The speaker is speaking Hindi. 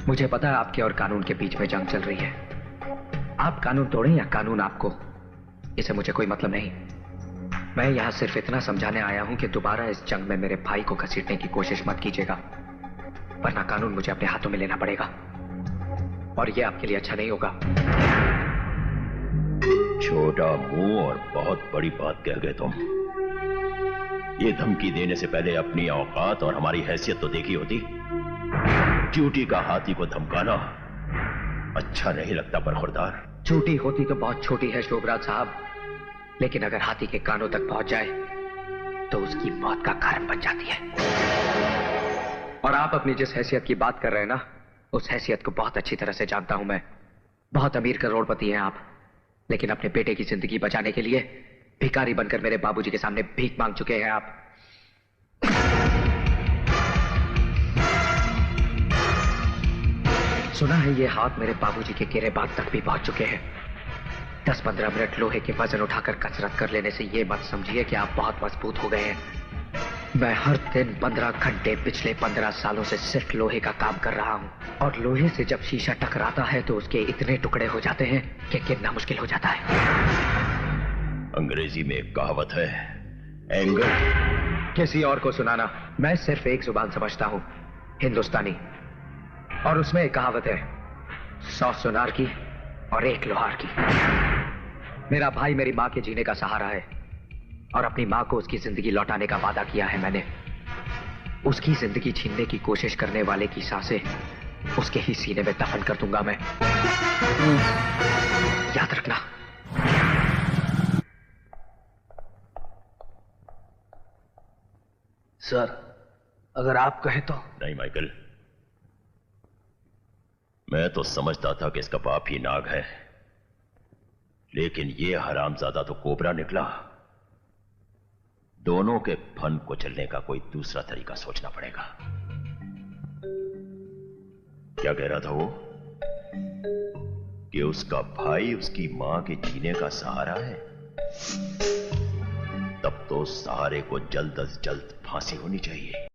मुझे पता है आपके और कानून के बीच में जंग चल रही है। आप कानून तोड़ें या कानून आपको, इसे मुझे कोई मतलब नहीं। मैं यहां सिर्फ इतना समझाने आया हूं कि दोबारा इस जंग में मेरे भाई को घसीटने की कोशिश मत कीजिएगा, वरना कानून मुझे अपने हाथों में लेना पड़ेगा और यह आपके लिए अच्छा नहीं होगा। छोटा मुंह और बहुत बड़ी बात कह गए तुम। ये धमकी देने से पहले अपनी औकात और हमारी हैसियत तो देखी होती। ड्यूटी का हाथी को धमकाना अच्छा नहीं लगता बरखुरदार। छोटी होती तो बहुत छोटी है शोभराज साहब, लेकिन अगर हाथी के कानों तक पहुंच जाए तो उसकी मौत का कारण बन जाती है। और आप अपनी जिस हैसियत की बात कर रहे हैं ना, उस हैसियत को बहुत अच्छी तरह से जानता हूं मैं। बहुत अमीर करोड़पति हैं आप, लेकिन अपने बेटे की जिंदगी बचाने के लिए भिखारी बनकर मेरे बाबूजी के सामने भीख मांग चुके हैं आप। सुना है ये हाथ मेरे बाबूजी के गिरेबान तक भी पहुंच चुके हैं। 10-15 मिनट लोहे के वजन उठाकर कसरत कर लेने से ये मत समझिए कि आप बहुत मजबूत हो गए हैं। मैं हर दिन 15 घंटे पिछले 15 सालों से सिर्फ लोहे का काम कर रहा हूं, और लोहे से जब शीशा टकराता है तो उसके इतने टुकड़े हो जाते हैं कि गिनना मुश्किल हो जाता है। अंग्रेजी में एक कहावत है, एंगर। किसी और को सुनाना। मैं सिर्फ एक जुबान समझता हूं, हिंदुस्तानी, और उसमें एक कहावत है, 100 सुनार की और 1 लोहार की। मेरा भाई मेरी मां के जीने का सहारा है, और अपनी मां को उसकी जिंदगी लौटाने का वादा किया है मैंने। उसकी जिंदगी छीनने की कोशिश करने वाले की सांसें उसके ही सीने में दफन कर दूंगा मैं। याद रखना। सर, अगर आप कहें तो। नहीं माइकल, मैं तो समझता था कि इसका बाप ही नाग है, लेकिन ये हरामजादा तो कोबरा निकला। दोनों के फन को चलने का कोई दूसरा तरीका सोचना पड़ेगा। क्या कह रहा था वो? कि उसका भाई उसकी मां के जीने का सहारा है? तब तो सहारे को जल्द अज जल्द फांसी होनी चाहिए।